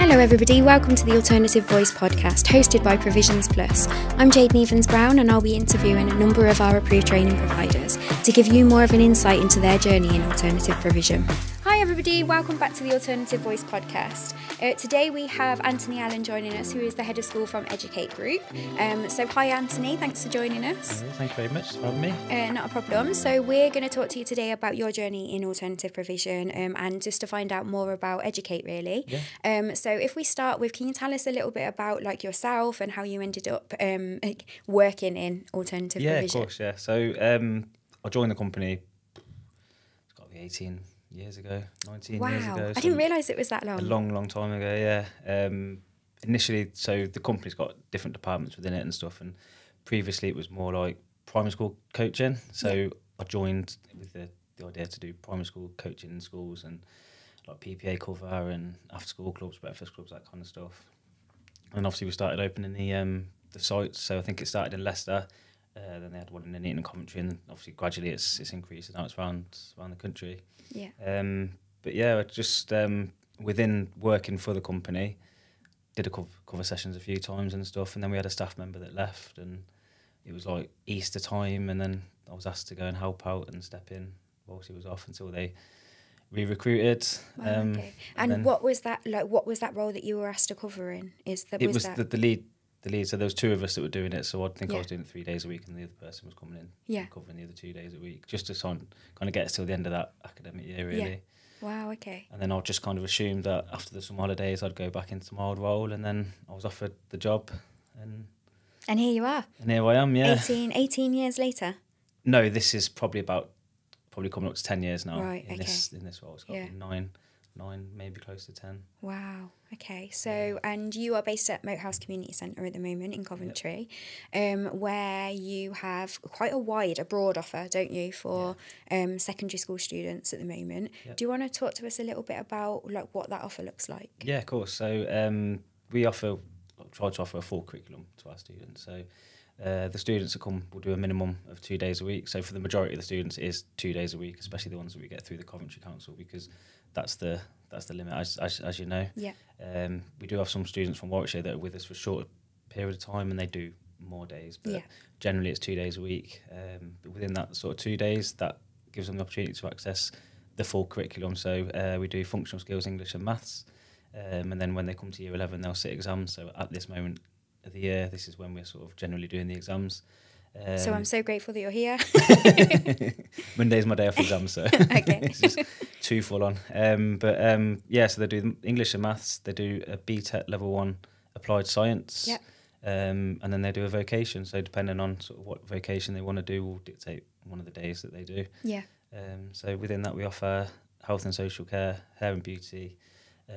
Hello everybody, welcome to the Alternative Voice podcast hosted by Provisions Plus. I'm Jade Neivens-Brown and I'll be interviewing a number of our approved training providers to give you more of an insight into their journey in alternative provision. Hi everybody, welcome back to the Alternative Voice podcast. Today we have Anthony Allen joining us, who is the head of school from Educate Group. So hi Anthony, thanks for joining us. Thank you very much for having me. Not a problem. So we're going to talk to you today about your journey in alternative provision and just to find out more about Educate really. Yeah. So if we start with, can you tell us a little bit about like yourself and how you ended up working in alternative provision? Yeah, of course, yeah. So I joined the company, it's got to be 18 years ago, 19 years ago. Wow, I didn't realise it was that long. A long time ago, yeah. Initially, so the company's got different departments within it and stuff, and previously it was more like primary school coaching. So I joined with the idea to do primary school coaching in schools and like PPA cover and after school clubs, breakfast clubs, that kind of stuff. And obviously we started opening the sites. So I think it started in Leicester, then they had one in Nuneaton and Coventry, and now gradually it's increased and now it's around the country. Yeah. But yeah, just within working for the company, did a cover sessions a few times and stuff, and then we had a staff member that left, and it was like Easter time, and then I was asked to go and help out and step in whilst he was off until they re-recruited. Okay. And what was that like? What was that role that you were asked to cover in? It was the lead. The lead. So there was two of us that were doing it. So I think I was doing it 3 days a week, and the other person was coming in, covering the other 2 days a week, just to kind of get us till the end of that academic year, really. Yeah. Wow. Okay. And then I just kind of assumed that after the summer holidays, I'd go back into my old role, and then I was offered the job, and here you are. And here I am. Yeah. 18 years later. No, this is probably coming up to 10 years now. Right. In this role, it's got to be nine, maybe close to 10. Wow. Okay. So, and you are based at Moat House Community Centre at the moment in Coventry, where you have quite a broad offer, don't you, for secondary school students at the moment. Yep. Do you want to talk to us a little bit about like what that offer looks like? Yeah, of course. So we try to offer a full curriculum to our students. So the students that come will do a minimum of 2 days a week. So for the majority of the students, it is 2 days a week, especially the ones that we get through the Coventry Council, because that's the limit, as you know. Yeah. We do have some students from Warwickshire that are with us for a short period of time, and they do more days. But generally, it's 2 days a week. But within that sort of 2 days, that gives them the opportunity to access the full curriculum. So we do functional skills, English and maths, and then when they come to year 11, they'll sit exams. So at this moment of the year, this is when we're sort of generally doing the exams. So I'm so grateful that you're here. Monday's my day off exams, so okay. It's just too full on. So they do English and maths, they do a BTEC level 1 applied science, and then they do a vocation. So depending on sort of what vocation they want to do will dictate one of the days that they do. Yeah. So within that we offer health and social care, hair and beauty,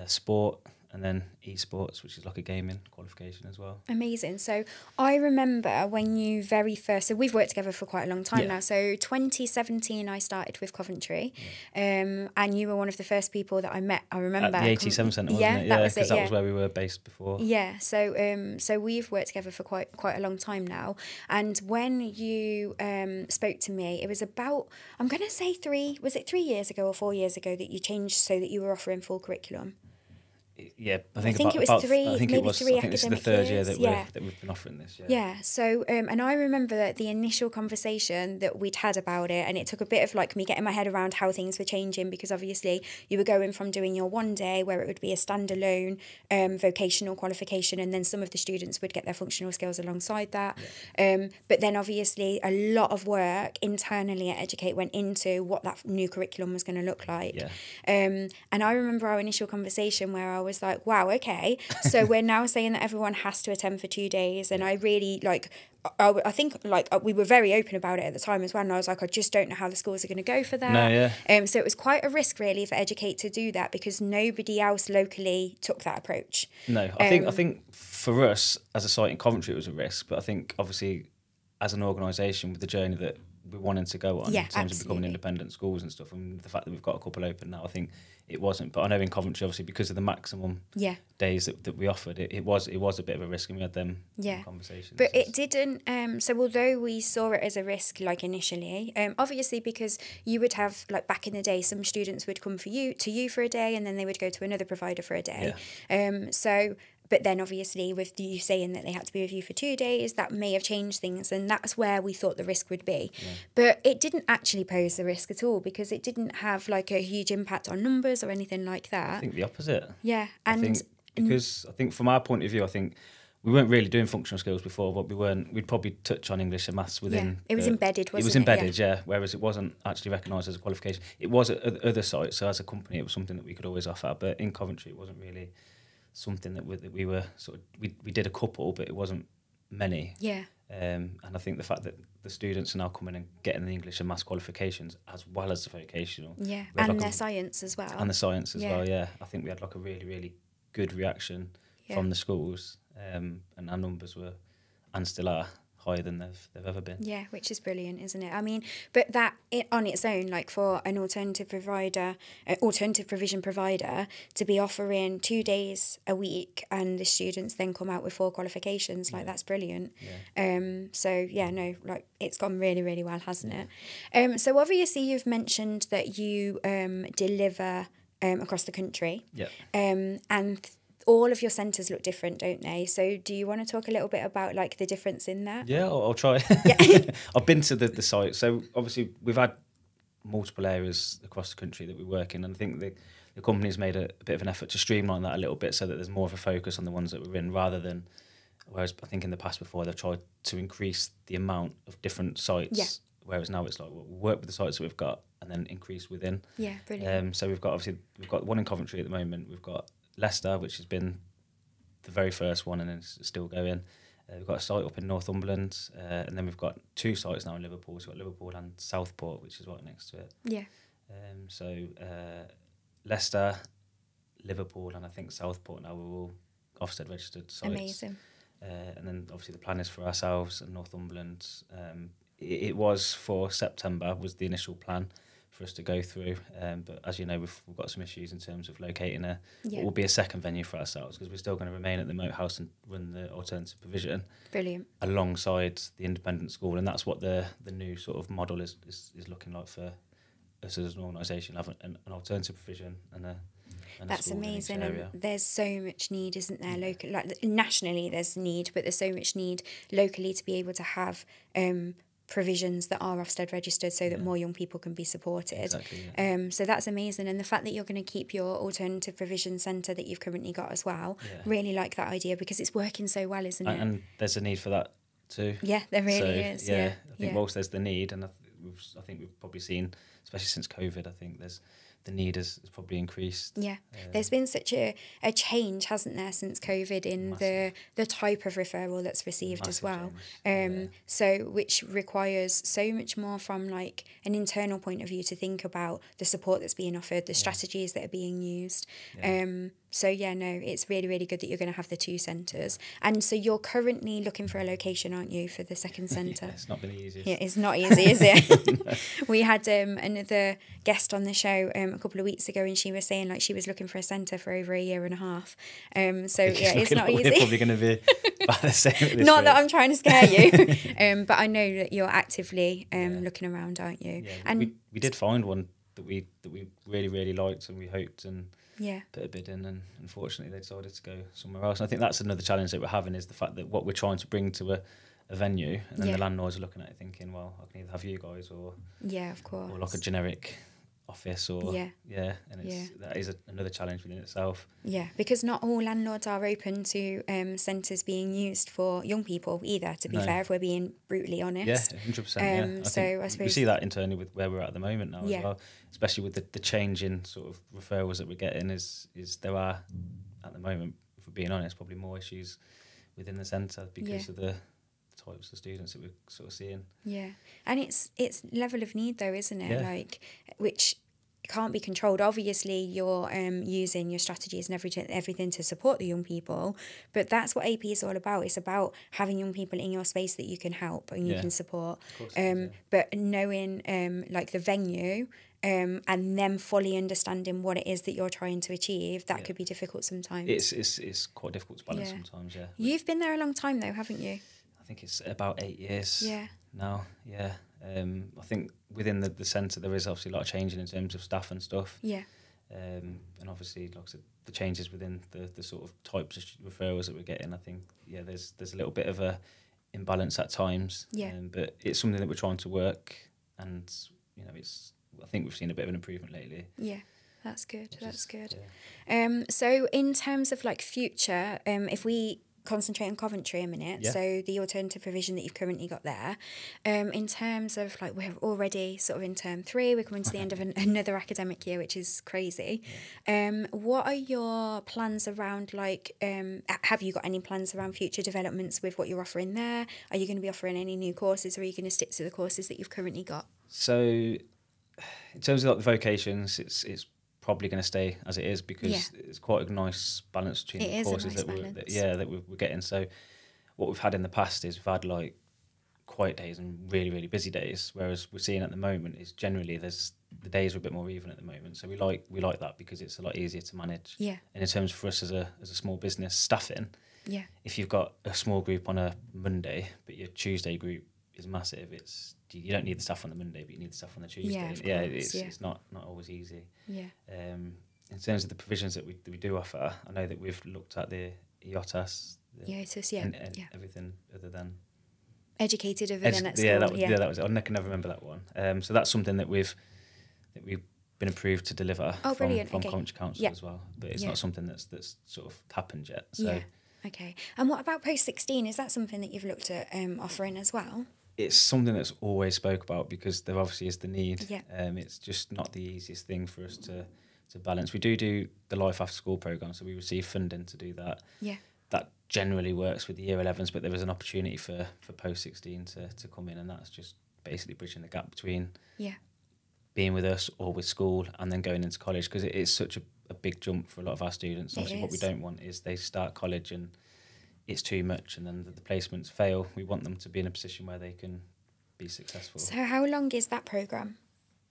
sport, and then esports, which is like a gaming qualification as well. Amazing. So I remember when you very first, so we've worked together for quite a long time now. So 2017, I started with Coventry, and you were one of the first people that I met. I remember at the 87 Centre, wasn't it? That was it. Because that was where we were based before. Yeah. So we've worked together for quite a long time now. And when you spoke to me, it was about, I'm going to say 3 years ago or 4 years ago that you changed so that you were offering full curriculum. Yeah, I think it was three. I think maybe it was. 3 I think this is the academic third years. year that we've been offering this. Yeah. So and I remember that the initial conversation that we'd had about it, and it took a bit of like me getting my head around how things were changing, because obviously you were going from doing your 1 day where it would be a standalone vocational qualification, and then some of the students would get their functional skills alongside that. Yeah. But then obviously a lot of work internally at Educate went into what that new curriculum was going to look like. Yeah. And I remember our initial conversation where I was like, wow, okay, so we're now saying that everyone has to attend for 2 days, and I really I think we were very open about it at the time as well, and I was like, I just don't know how the schools are going to go for that. No, yeah. So it was quite a risk really for Educate to do that, because nobody else locally took that approach. No, I think for us as a site in Coventry it was a risk, but I think obviously as an organisation with the journey that we're wanting to go on in terms of becoming independent schools and stuff, and the fact that we've got a couple open now, I think it wasn't. But I know in Coventry, obviously, because of the maximum days that we offered, it was a bit of a risk, and we had them conversations. But it didn't. So although we saw it as a risk, like initially, obviously because you would have, like back in the day, some students would come to you for a day, and then they would go to another provider for a day. So. But then obviously with you saying that they had to be with you for 2 days, that may have changed things, and that's where we thought the risk would be. But it didn't actually pose the risk at all, because it didn't have like a huge impact on numbers or anything like that. I think the opposite. Yeah. And I think from our point of view, I think we weren't really doing functional skills before, but we'd probably touch on English and maths within. It was embedded, wasn't it? It was embedded, yeah. Whereas it wasn't actually recognised as a qualification. It was at other sites, so as a company, it was something that we could always offer. But in Coventry, it wasn't really something that we were sort of, we did a couple, but it wasn't many. And I think the fact that the students are now coming and getting the English and maths qualifications as well as the vocational, and their science as well, I think we had like a really, really good reaction from the schools, and our numbers were, and still are, higher than they've ever been. Yeah, which is brilliant, isn't it? I mean, but that on its own, like for an alternative provision provider to be offering 2 days a week, and the students then come out with 4 qualifications, like that's brilliant. So yeah, no, like it's gone really, really well, hasn't it? So obviously you've mentioned that you deliver across the country. And all of your centres look different, don't they? So do you want to talk a little bit about like the difference in that? Yeah, I'll try. I've been to the site. So obviously we've had multiple areas across the country that we work in, and I think the company's made a bit of an effort to streamline that a little bit so that there's more of a focus on the ones that we're in, rather than, whereas I think in the past before they've tried to increase the amount of different sites, whereas now it's like we'll work with the sites that we've got and then increase within. Yeah, brilliant. So we've got one in Coventry at the moment. We've got Leicester, which has been the very first one, and it's still going. We've got a site up in Northumberland, and then we've got 2 sites now in Liverpool. So we've got Liverpool and Southport, which is right next to it. So Leicester, Liverpool, and I think Southport now we're all Ofsted registered sites. Amazing. And then obviously the plan is for ourselves and Northumberland. It was for September was the initial plan for us to go through, but as you know, we've got some issues in terms of locating what will be a second venue for ourselves, because we're still going to remain at the Moat House and run the alternative provision alongside the independent school, and that's what the new sort of model is looking like for us as an organisation. Have an alternative provision and that's amazing, and there's so much need, isn't there? Local, like nationally, there's need, but there's so much need locally to be able to have provisions that are Ofsted registered, so that more young people can be supported. Exactly, so that's amazing, and the fact that you're going to keep your alternative provision centre that you've currently got as well, really like that idea, because it's working so well, isn't it? And there's a need for that too. Yeah, there really is. I think whilst there's the need, and I think we've probably seen, especially since COVID, I think the need has probably increased. There's been such a change, hasn't there, since COVID in the type of referral that's received as well. So which requires so much more from like an internal point of view to think about the support that's being offered, the strategies that are being used. So yeah, no, it's really, really good that you're going to have the 2 centres. And so you're currently looking for a location, aren't you, for the second centre? It's not been the easiest. Yeah, it's not easy, is it? We had another guest on the show a couple of weeks ago, and she was saying like she was looking for a centre for over 1.5 years. So yeah, it's not easy. We're probably going to be about the same. Not that I'm trying to scare you, but I know that you're actively looking around, aren't you? Yeah, and we did find one that we really, really liked, and we hoped and put a bid in, and unfortunately they decided to go somewhere else. And I think that's another challenge that we're having, is the fact that what we're trying to bring to a venue, and then the landlords are looking at it thinking, well, I can either have you guys or of course, or like a generic office, or that is another challenge within itself. Because not all landlords are open to centres being used for young people either, to be fair, if we're being brutally honest. 100%. So I suppose we see that internally with where we're at the moment now as well, especially with the change in sort of referrals that we're getting, is there are at the moment, if we're being honest, probably more issues within the centre because of the types of students that we're sort of seeing. And it's level of need though, isn't it? Like, which can't be controlled. Obviously you're using your strategies and everything to support the young people, but that's what AP is all about. It's about having young people in your space that you can help and you can support. But knowing like the venue and them fully understanding what it is that you're trying to achieve, that Yeah. could be difficult sometimes. It's quite difficult to balance Yeah. sometimes. Yeah. You've been there a long time though, haven't you? I think it's about 8 years. Yeah. Now. Yeah. I think within the centre there is obviously a lot of changing in terms of staff and stuff. Yeah. And obviously, like I said, the changes within the sort of types of referrals that we're getting. I think there's a little bit of a imbalance at times. Yeah. But it's something that we're trying to work, and I think we've seen a bit of an improvement lately. Yeah. That's good. That's good. Yeah. So in terms of like future, if we concentrate on Coventry a minute, Yeah. so the alternative provision that you've currently got there, in terms of like, we're already sort of in term 3, we're coming to the end of another academic year, which is crazy. Yeah. What are your plans around like, have you got any plans around future developments with what you're offering there? Are you going to be offering any new courses, or are you going to stick to the courses that you've currently got? So, in terms of like the vocations, it's probably going to stay as it is, because it's quite a nice balance between It the is a courses nice that balance. we're getting. So, what we've had in the past is we've had like quiet days and really, really busy days, whereas we're seeing at the moment is generally the days are a bit more even at the moment. So we like that because it's a lot easier to manage. Yeah. And in terms for us as a small business staffing, Yeah. if you've got a small group on a Monday but your Tuesday group is massive, you don't need the stuff on the Monday, but you need the stuff on the Tuesday. Yeah, of course, It's not always easy. Yeah. In terms of the provisions that we do offer, I know that we've looked at the IOTAS, and everything other than educated other than at school. that was it. I can never remember that one. So that's something that we've been approved to deliver from Coventry Council as well, but it's not something that's sort of happened yet. So. Yeah. Okay. And what about post-16? Is that something that you've looked at offering as well? It's something that's always spoke about because there obviously is the need. Yeah. It's just not the easiest thing for us to balance. We do the Life After School programme, so we receive funding to do that. Yeah. That generally works with the Year 11s, but there is an opportunity for post-16 to come in, and that's just basically bridging the gap between being with us or with school and then going into college, because it is such a big jump for a lot of our students. Obviously, what we don't want is they start college and it's too much and then the placements fail. We want them to be in a position where they can be successful. So how long is that programme?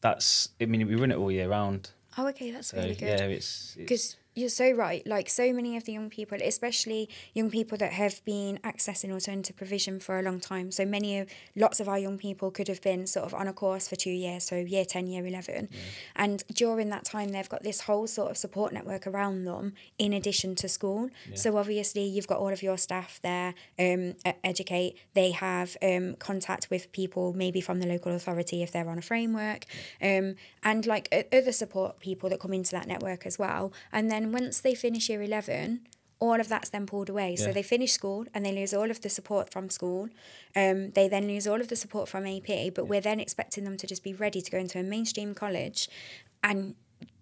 We run it all year round. Oh, okay, that's really good. Yeah, it's because you're so right. Like, so many of the young people, especially young people that have been accessing alternative provision for a long time. So lots of our young people could have been sort of on a course for 2 years, so year 10, year 11. Yeah. And during that time, they've got this whole sort of support network around them in addition to school. Yeah. So obviously, you've got all of your staff there, at Educate. They have contact with people maybe from the local authority if they're on a framework, and like other support people that come into that network as well. And then once they finish year 11, all of that's then pulled away. Yeah. So they finish school and they lose all of the support from school. They then lose all of the support from AP, but we're then expecting them to just be ready to go into a mainstream college and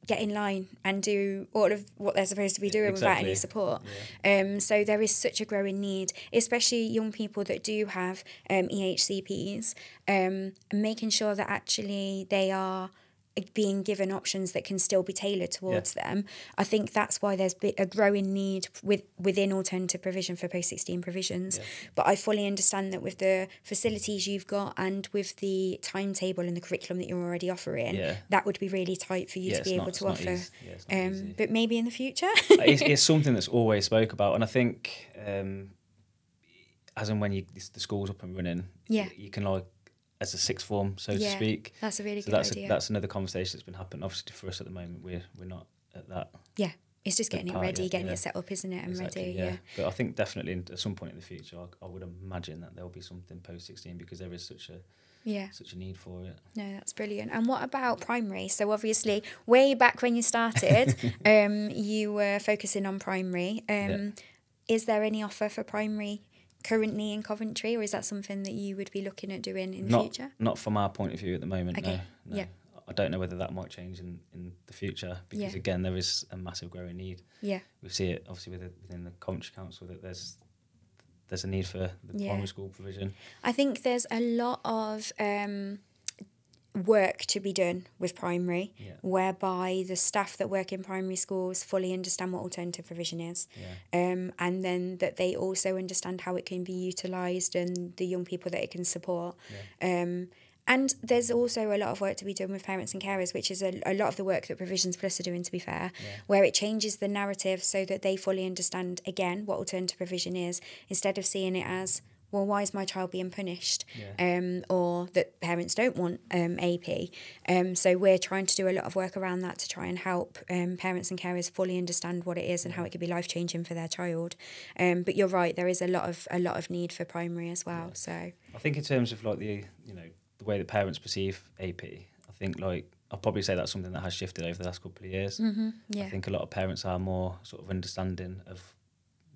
get in line and do all of what they're supposed to be doing without any support. Yeah. So there is such a growing need, especially young people that do have EHCPs, making sure that actually they are being given options that can still be tailored towards them. I think that's why there's a growing need within alternative provision for post-16 provisions. Yeah. But I fully understand that with the facilities you've got and with the timetable and the curriculum that you're already offering, that would be really tight for you to be able to offer. But maybe in the future? It's something that's always spoke about. And I think as and when the school's up and running, you can like, as a sixth form, so to speak. That's a really good idea. That's another conversation that's been happening. Obviously, for us at the moment, we're not at that. Yeah, it's just getting it ready, getting it set up, isn't it? And ready, yeah. But I think definitely at some point in the future, I would imagine that there'll be something post-16 because there is such a need for it. No, that's brilliant. And what about primary? So obviously, way back when you started, you were focusing on primary. Is there any offer for primary currently in Coventry, or is that something that you would be looking at doing in the future? Not from our point of view at the moment, okay. No. Yeah. I don't know whether that might change in the future because, again, there is a massive growing need. Yeah. We see it, obviously, within the Coventry Council that there's a need for the primary school provision. I think there's a lot of work to be done with primary, whereby the staff that work in primary schools fully understand what alternative provision is, and then that they also understand how it can be utilised and the young people that it can support. And there's also a lot of work to be done with parents and carers, which is a lot of the work that Provisions Plus are doing, to be fair, where it changes the narrative so that they fully understand, again, what alternative provision is, instead of seeing it as, well, why is my child being punished? Or that parents don't want AP. So we're trying to do a lot of work around that to try and help parents and carers fully understand what it is and how it could be life-changing for their child. But you're right, there is a lot of need for primary as well. So I think in terms of like the the way that parents perceive AP, I think like I'll probably say that's something that has shifted over the last couple of years. I think a lot of parents are more sort of understanding of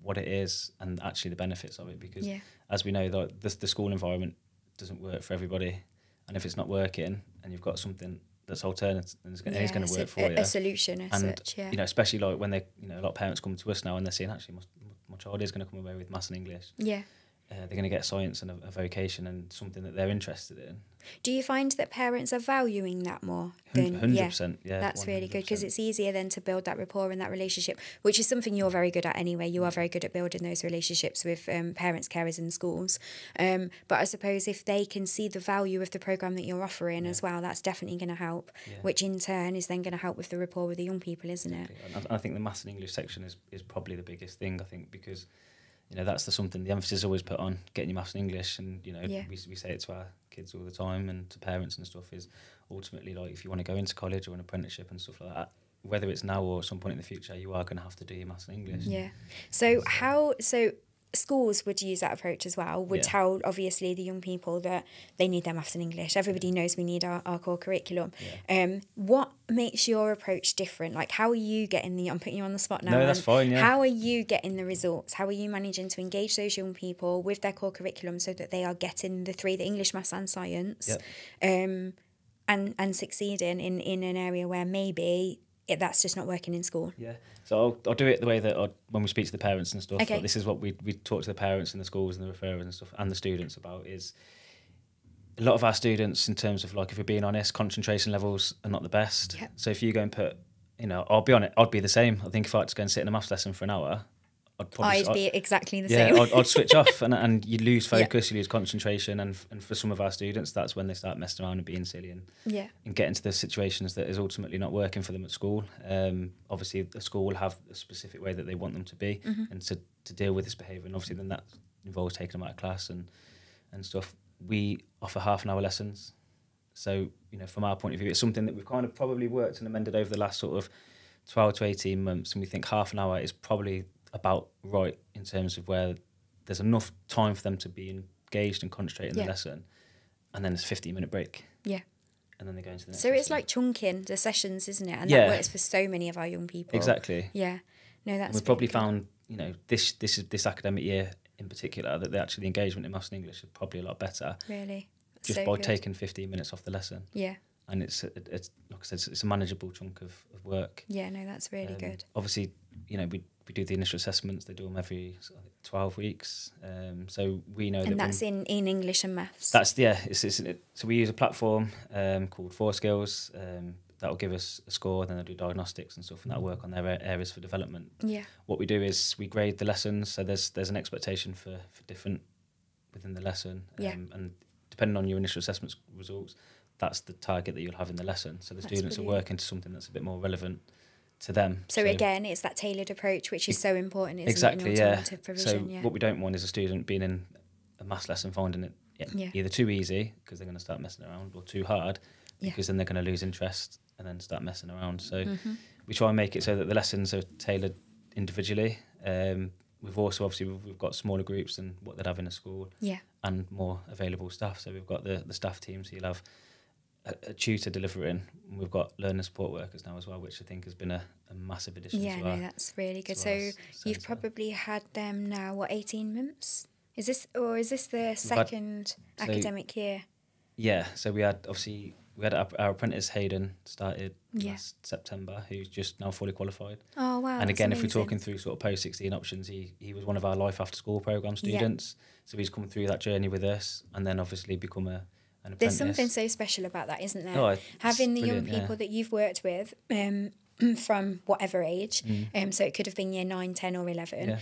what it is and actually the benefits of it, because as we know, the school environment doesn't work for everybody, and if it's not working and you've got something that's alternative and it's going to work for you, a solution as such, especially like when they a lot of parents come to us now and they're saying, actually my child is going to come away with maths and English, they're going to get science and a vocation and something that they're interested in. Do you find that parents are valuing that more than 100%? Yeah, that's 100%. really good, because it's easier then to build that rapport and that relationship, which is something you're very good at anyway. You are very good at building those relationships with parents, carers in schools. But I suppose if they can see the value of the programme that you're offering as well, that's definitely going to help, which in turn is then going to help with the rapport with the young people, isn't it? And I think the maths and English section is probably the biggest thing, I think, because that's something the emphasis is always put on getting your maths and English, and we say it to our kids all the time and to parents and stuff, is ultimately like if you want to go into college or an apprenticeship and stuff like that, whether it's now or at some point in the future, you are going to have to do your maths and English. So schools would use that approach as well, would tell obviously the young people that they need their maths and English. Everybody knows we need our core curriculum. What makes your approach different? Like, how are you getting I'm putting you on the spot now. No, that's fine, How are you getting the results? How are you managing to engage those young people with their core curriculum so that they are getting the English, maths and science, and succeeding in an area where maybe that's just not working in school? So I'll do it the way that when we speak to the parents and stuff. Okay. Like, this is what we talk to the parents and the schools and the referrers and stuff and the students about, is a lot of our students, in terms of like, if we're being honest, concentration levels are not the best. So if you go and put, I'll be honest, I'd be the same. I think if I had to go and sit in a maths lesson for an hour, I'd be exactly the same. I'd switch off and you lose focus, you lose concentration, and for some of our students, that's when they start messing around and being silly and get into the situations that is ultimately not working for them at school. Obviously, the school will have a specific way that they want them to be and to deal with this behaviour, and obviously then that involves taking them out of class and stuff. We offer half-an-hour lessons, so from our point of view, it's something that we've kind of probably worked and amended over the last sort of 12 to 18 months, and we think half an hour is probably about right in terms of where there's enough time for them to be engaged and concentrate in the lesson, and then it's a 15-minute break. And then they go into the next So lesson. it's like chunking the sessions, isn't it? And that works for so many of our young people. Exactly. No, that's we've probably found, this academic year in particular, that the engagement in maths and English is probably a lot better. Really? Just so by taking 15 minutes off the lesson. And it's like I said, it's a manageable chunk of work. No, that's really good. Obviously, we do the initial assessments. They do them every 12 weeks. So we know that. And that's in English and maths. That's so we use a platform called 4Skills that will give us a score. Then they'll do diagnostics and stuff, and that'll work on their areas for development. What we do is we grade the lessons. So there's an expectation for different within the lesson. And depending on your initial assessment results, that's the target that you'll have in the lesson. So the students are working to something that's a bit more relevant to them. So again, it's that tailored approach, which is so important, isn't exactly, it, in alternative provision? So what we don't want is a student being in a maths lesson finding it either too easy, because they're going to start messing around, or too hard, because then they're going to lose interest and then start messing around. So we try and make it so that the lessons are tailored individually. We've also, obviously, we've got smaller groups than what they'd have in a school, and more available staff. So we've got the staff team, so you'll have a tutor delivering. We've got learner support workers now as well, which I think has been a massive addition as well. No, that's really good. So you've probably had them now, 18 months? Is this the second academic year? Yeah, so we had our apprentice Hayden started last September, who's just now fully qualified. Oh wow! And again, if we're talking through sort of post-16 options, he was one of our life after school programme students. So he's come through that journey with us, and then obviously become an apprentice. There's something so special about that, isn't there? Having the young people that you've worked with, from whatever age. So it could have been year 9, 10 or 11.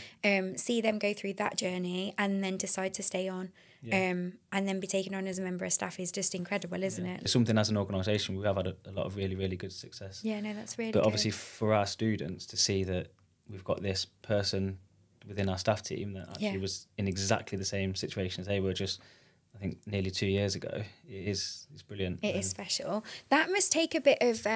See them go through that journey and then decide to stay on. And then be taken on as a member of staff is just incredible, isn't it? It's something as an organisation we have had a lot of really, really good success. Yeah, no, that's really But good. obviously for our students to see that we've got this person within our staff team that actually was in exactly the same situation as they were just, I think, nearly 2 years ago, it's brilliant. It is special. That must take a bit of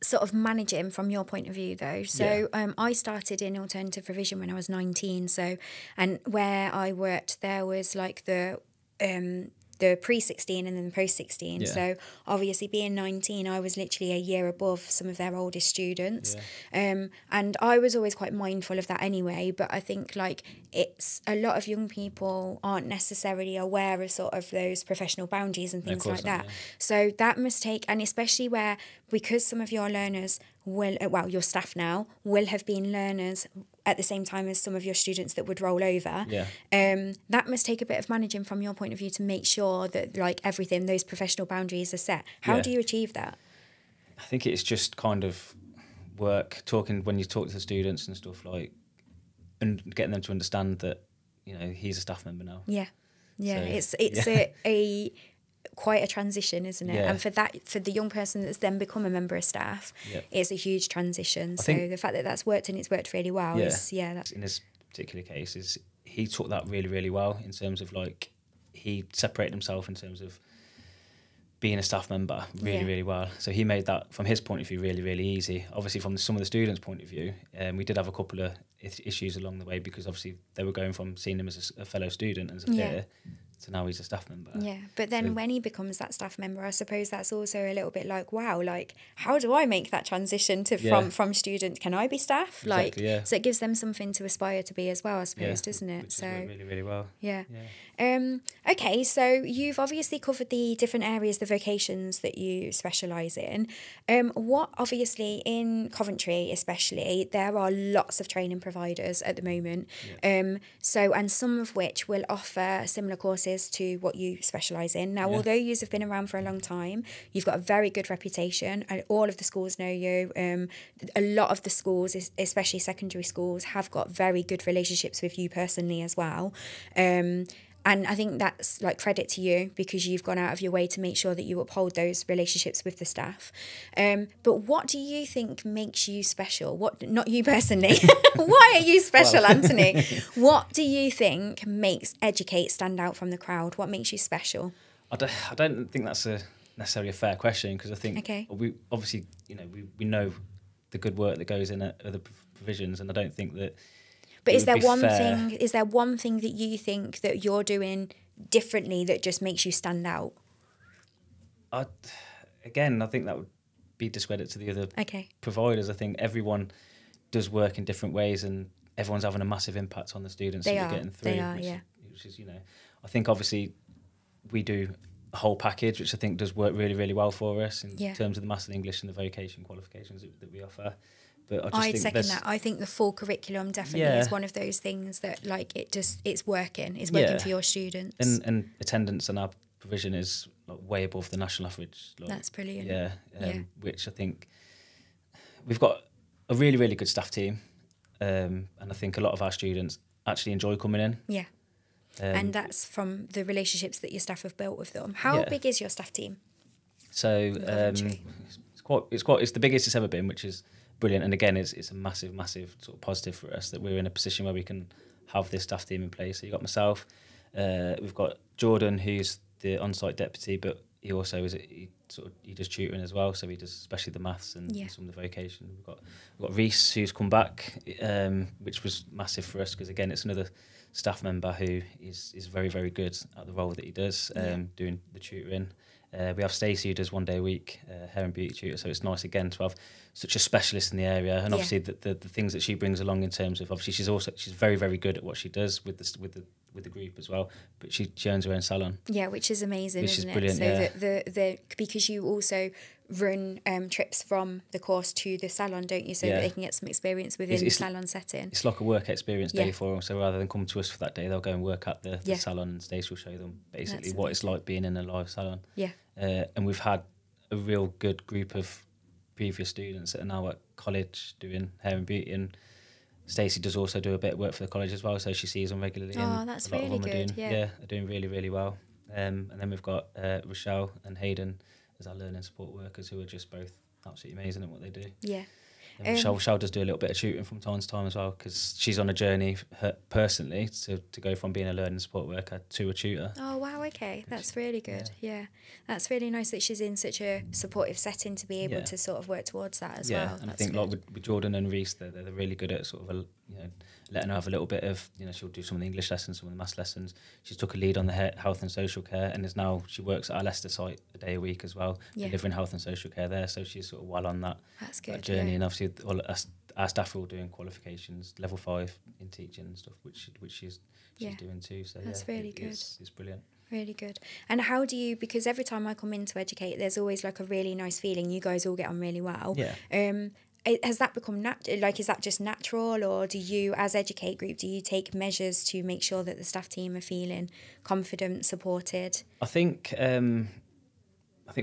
sort of managing from your point of view, though. So I started in alternative provision when I was 19. So, and where I worked, there was like the pre-16 and then the post-16. So obviously being 19, I was literally a year above some of their oldest students. And I was always quite mindful of that anyway. But I think like it's a lot of young people aren't necessarily aware of sort of those professional boundaries and things like that. So that must take, and especially where, because some of your learners will, well, your staff now will have been learners at the same time as some of your students that would roll over. That must take a bit of managing from your point of view to make sure that like everything, those professional boundaries are set. How do you achieve that? I think it's just kind of work, talking when you talk to the students and stuff, like, and getting them to understand that, you know, he's a staff member now. So, it's a quite a transition, isn't it? And for the young person that's then become a member of staff, it's a huge transition. So the fact that that's worked and it's worked really well is that's in this particular case is he took that really, really well in terms of like he separated himself in terms of being a staff member really, really well. So he made that from his point of view really, really easy. Obviously from some of the students' point of view, we did have a couple of issues along the way because obviously they were going from seeing him as a fellow student and as a peer. So now he's a staff member. But then when he becomes that staff member, I suppose that's also a little bit like, wow, like how do I make that transition to from student? Can I be staff? Exactly, so it gives them something to aspire to be as well, I suppose, doesn't it? Which so really, really well. Okay, so you've obviously covered the different areas, the vocations that you specialise in. What obviously in Coventry especially, there are lots of training providers at the moment. So and some of which will offer similar courses to what you specialise in. Now, although you have been around for a long time, you've got a very good reputation. All of the schools know you. A lot of the schools, especially secondary schools, have got very good relationships with you personally as well. And I think that's like credit to you because you've gone out of your way to make sure that you uphold those relationships with the staff. But what do you think makes you special? What, not you personally. Why are you special, Anthony? What do you think makes Educate stand out from the crowd? What makes you special? I don't think that's necessarily a fair question because I think we obviously, you know, we know the good work that goes in at other provisions, and I don't think that. But is there one thing? Is there one thing that you think that you're doing differently that just makes you stand out? Again, I think that would be discredit to the other providers. I think everyone does work in different ways, and everyone's having a massive impact on the students that are getting through. Which is, you know, I think obviously we do a whole package, which I think does work really, really well for us in terms of the Maths and English and the vocation qualifications that we offer. But I'd second that. I think the full curriculum definitely is one of those things that like it's working. It's working for your students. And attendance on our provision is like way above the national average. Like, that's brilliant. Which I think we've got a really, really good staff team, and I think a lot of our students actually enjoy coming in. And that's from the relationships that your staff have built with them. How big is your staff team? So it's the biggest it's ever been, which is brilliant. And again, it's a massive, massive sort of positive for us that we're in a position where we can have this staff team in place. So you've got myself, we've got Jordan, who's the on-site deputy, but he also he does tutoring as well. So he does especially the maths and some of the vocation. We've got Reese, who's come back, which was massive for us because again, it's another staff member who is very, very good at the role that he does, doing the tutoring. We have Stacey, who does 1 day a week, hair and beauty tutor. So it's nice again to have such a specialist in the area, and obviously the things that she brings along in terms of obviously she's very, very good at what she does with the group as well. But she owns her own salon. Yeah, which is amazing, which isn't is brilliant, it? So the because you also run trips from the course to the salon, don't you? So that they can get some experience within the salon setting. It's like a work experience day for them. So rather than come to us for that day, they'll go and work at the salon, and Stacey will show them basically what it's like being in a live salon. And we've had a real good group of previous students that are now at college doing hair and beauty, and Stacey does also do a bit of work for the college as well, so she sees them regularly. Oh, and that's a lot really of them good. are doing, are doing really, really well. And then we've got Rochelle and Hayden as our learning support workers, who are just both absolutely amazing at what they do. Yeah. And Rochelle does do a little bit of tutoring from time to time as well, because she's on a journey personally to go from being a learning support worker to a tutor. Oh, wow, okay. That's really good. Yeah. That's really nice that she's in such a supportive setting to be able to sort of work towards that as well. And that's I think good. like with Jordan and Reese, they're really good at sort of letting her have a little bit of, she'll do some of the English lessons, some of the maths lessons. She's took a lead on the health and social care, and she works at our Leicester site a day a week as well, delivering health and social care there. So she's sort of well on that, that's good, that journey. And obviously our staff are all doing qualifications, level 5 in teaching and stuff, which she's doing too. So that's really good. It's brilliant. Really good. And how do you, because every time I come in to educate, there's always like a really nice feeling. You guys all get on really well. Yeah. Has that become is that just natural, or do you, as Educate Group, do you take measures to make sure that the staff team are feeling confident, supported? I think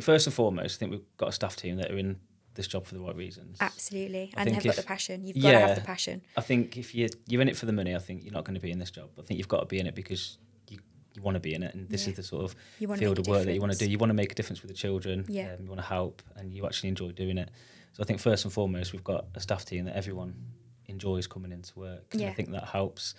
first and foremost, I think we've got a staff team that are in this job for the right reasons. Absolutely. And have got the passion. You've got to have the passion. I think if you're in it for the money, I think you're not going to be in this job. I think you've got to be in it because you want to be in it, and this is the sort of field of work that you want to do. You want to make a difference with the children. You want to help, and you actually enjoy doing it. So I think first and foremost, we've got a staff team that everyone enjoys coming into work. And I think that helps.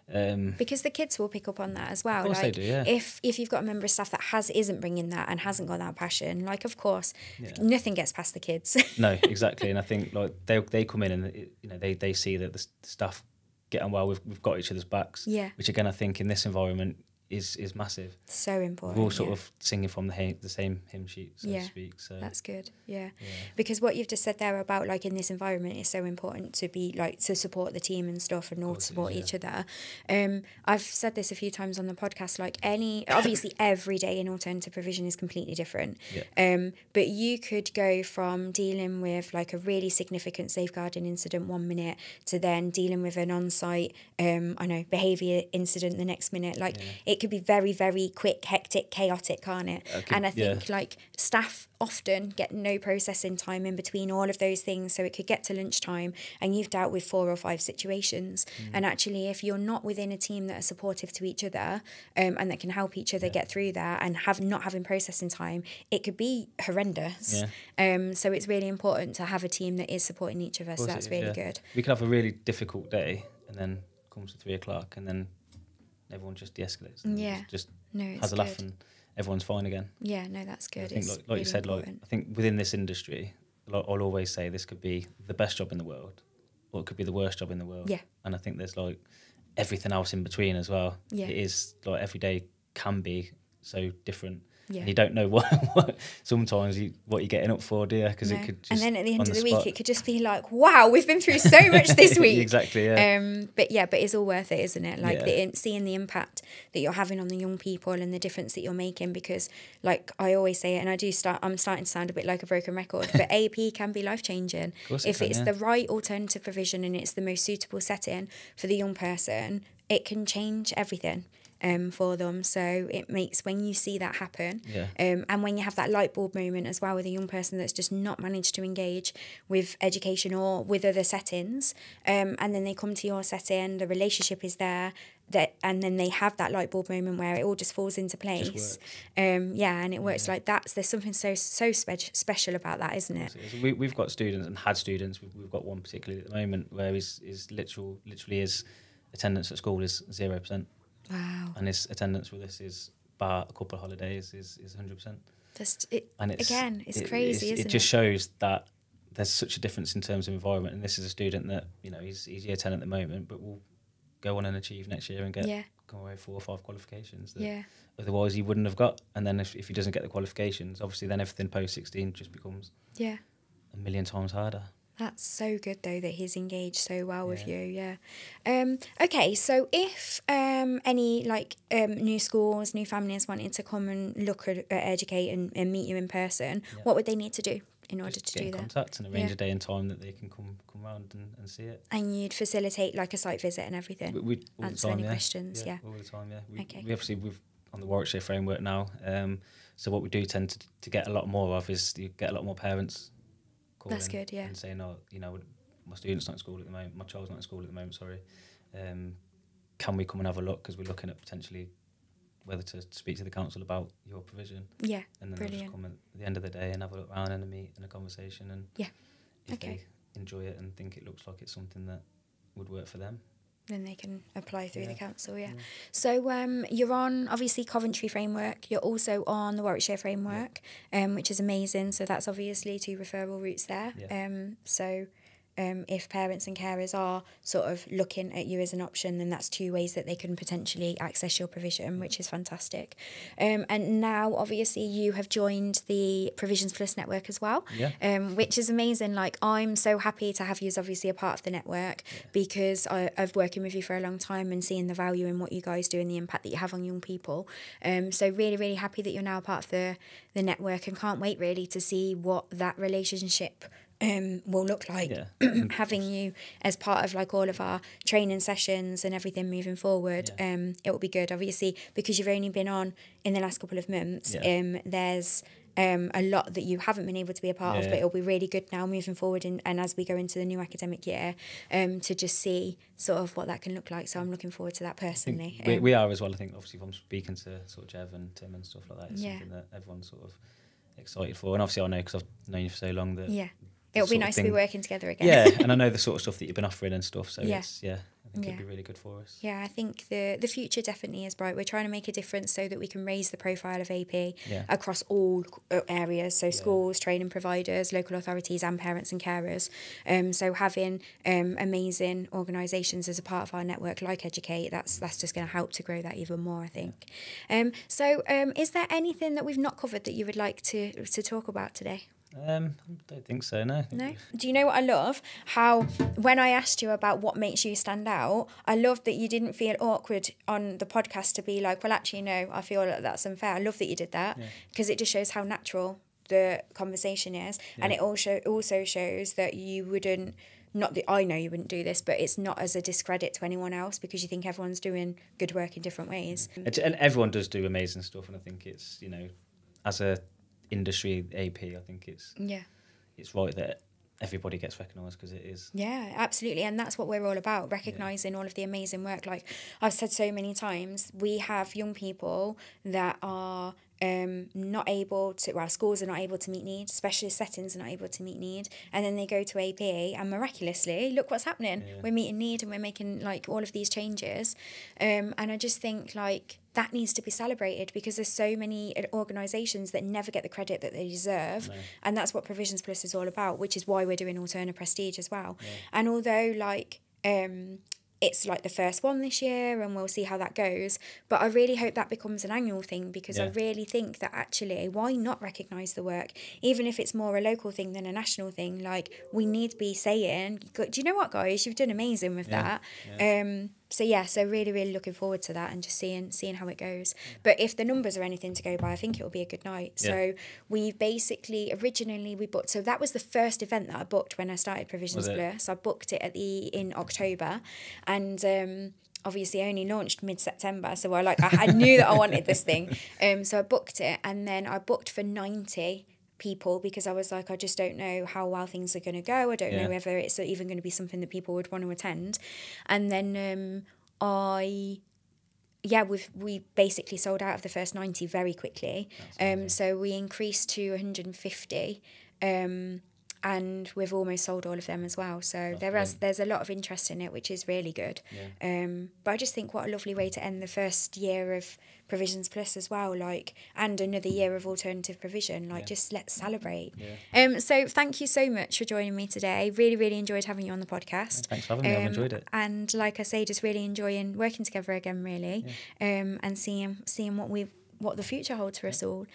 Because the kids will pick up on that as well. Of course they do, yeah. If you've got a member of staff that isn't bringing that and hasn't got that passion, of course, nothing gets past the kids. No, exactly. And I think they come in and they see that the staff get on well. We've got each other's backs. Yeah. Which again, I think in this environment is massive. So important. We're all sort of singing from the same hymn sheet, so to speak. So that's good. Yeah. Because what you've just said there about in this environment is so important to be to support the team and stuff, and all to support each other. I've said this a few times on the podcast. Obviously every day in alternative provision is completely different. Yeah. But you could go from dealing with a really significant safeguarding incident 1 minute to then dealing with an on-site behaviour incident the next minute. It could be very, very quick, hectic, chaotic, can't it? And I think staff often get no processing time in between all of those things, so it could get to lunchtime and you've dealt with 4 or 5 situations. And actually, if you're not within a team that are supportive to each other and that can help each other get through that and not having processing time, it could be horrendous. So it's really important to have a team that is supporting each other. So that's really good. We could have a really difficult day, and then comes to 3 o'clock, and then everyone just de-escalates. And just has a laugh, and everyone's fine again. Yeah, no, that's good. I think, like really you said, important. I think within this industry, I'll always say this could be the best job in the world, or it could be the worst job in the world. Yeah. And I think there's everything else in between as well. Yeah. It is every day can be so different. Yeah. And you don't know what sometimes what you're getting up for, do you? Because it could just, and then at the end of the week, it could just be wow, we've been through so much this week. Exactly, yeah. But it's all worth it, isn't it? Seeing the impact that you're having on the young people and the difference that you're making, because I always say it, and I'm starting to sound a bit like a broken record, but AP can be life-changing. If it's the right alternative provision and it's the most suitable setting for the young person, it can change everything. For them. So it makes, when you see that happen, and when you have that light bulb moment as well with a young person that's just not managed to engage with education or with other settings, and then they come to your setting, the relationship is there, and then they have that light bulb moment where it all just falls into place. And it works like that. There's something so special about that, isn't it? We've got students and had students. We've got one particularly at the moment where his literally his attendance at school is 0%. Wow. And his attendance with us is, bar a couple of holidays, is 100%. It's crazy, isn't it? It just shows that there's such a difference in terms of environment. And this is a student that, he's year 10 at the moment, but will go on and achieve next year and go away 4 or 5 qualifications that otherwise he wouldn't have got. And then if he doesn't get the qualifications, obviously then everything post-16 just becomes a million times harder. That's so good, though, that he's engaged so well with you, okay, so if any, new schools, new families wanted to come and look at Educate and meet you in person, what would they need to do in order to do that? Get in contact and arrange a day and time that they can come round and see it. And you'd facilitate, a site visit and everything? We answer any questions, all the time, Okay. We've on the Warwickshire framework now, so what we do tend to get a lot more of is you get a lot more parents calling That's good, yeah. and saying, oh, you know, my student's not in school at the moment, my child's not in school at the moment, sorry. Can we come and have a look? Because we're looking at potentially whether to speak to the council about your provision. Yeah, and then brilliant. they'll just come at the end of the day and have a look around and a meet and a conversation, and if they enjoy it and think it looks like it's something that would work for them, then they can apply through the council. So you're on obviously Coventry framework, you're also on the Warwickshire framework, which is amazing. So that's obviously 2 referral routes there. So if parents and carers are sort of looking at you as an option, then that's 2 ways that they can potentially access your provision, which is fantastic. And now, obviously, you have joined the Provisions Plus network as well, which is amazing. Like, I'm so happy to have you as obviously a part of the network, because I've working with you for a long time and seeing the value in what you guys do and the impact that you have on young people. So really, really happy that you're now a part of the network, and can't wait really to see what that relationship will look like, having you as part of like all of our training sessions and everything moving forward. It will be good, obviously, because you've only been on in the last couple of months. There's a lot that you haven't been able to be a part of, but it'll be really good now moving forward, and as we go into the new academic year, to just see sort of what that can look like. So I'm looking forward to that personally. We are as well. I think obviously if I'm speaking to sort of Jev and Tim and stuff like that, it's something that everyone's sort of excited for, and obviously I know because I've known you for so long that it'll be nice to be working together again. Yeah, and I know the sort of stuff that you've been offering and stuff, so it's, I think it'd be really good for us. Yeah, I think the future definitely is bright. We're trying to make a difference so that we can raise the profile of AP across all areas, so schools, training providers, local authorities and parents and carers. So having amazing organisations as a part of our network like Educate, that's just going to help to grow that even more, I think. So is there anything that we've not covered that you would like to talk about today? I don't think so, no. No? Do you know what I love? How, when I asked you about what makes you stand out, I love that you didn't feel awkward on the podcast to be like, well, actually, no, I feel like that's unfair. I love that you did that, because it just shows how natural the conversation is. And it also shows that you wouldn't, not that I know you wouldn't do this, but it's not as a discredit to anyone else, because you think everyone's doing good work in different ways. And everyone does do amazing stuff, and I think it's, you know, as a industry AP, I think it's right that everybody gets recognised, because it is. Yeah, absolutely, and that's what we're all about, recognising all of the amazing work. Like I've said so many times, we have young people that are not able to, well, schools are not able to meet need, specialist settings are not able to meet need, and then they go to AP and miraculously, look what's happening. We're meeting need and we're making like all of these changes, and I just think like that needs to be celebrated, because there's so many organisations that never get the credit that they deserve, and that's what Provisions Plus is all about, which is why we're doing Alterna Prestige as well. And although like it's like the first one this year and we'll see how that goes, but I really hope that becomes an annual thing, because I really think that actually, why not recognise the work, even if it's more a local thing than a national thing? Like, we need to be saying, do you know what, guys, you've done amazing with that. So really, really looking forward to that and just seeing how it goes. But if the numbers are anything to go by, I think it will be a good night. So we basically, originally we booked, so that was the first event that I booked when I started Provisions Plus. I booked it in October, and obviously I only launched mid-September, so I knew that I wanted this thing. So I booked it, and then I booked for 90 people, because I was like, I just don't know how well things are going to go. I don't know whether it's even going to be something that people would want to attend. And then we basically sold out of the first 90 very quickly. So we increased to 150, and we've almost sold all of them as well. So there's a lot of interest in it, which is really good. But I just think what a lovely way to end the first year of Provisions Plus as well, like, and another year of alternative provision. Like, just let's celebrate. So thank you so much for joining me today. Really, really enjoyed having you on the podcast. Thanks for having me. I've enjoyed it. And like I say, just really enjoying working together again, really, and seeing what the future holds for us all.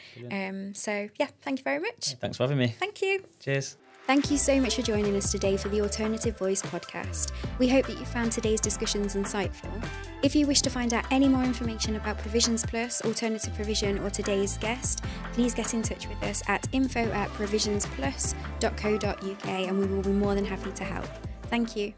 So yeah, thank you very much. Thanks for having me. Thank you. Cheers. Thank you so much for joining us today for the Alternative Voice podcast. We hope that you found today's discussions insightful. If you wish to find out any more information about Provisions Plus, alternative provision, or today's guest, please get in touch with us at info@provisionsplus.co.uk, and we will be more than happy to help. Thank you.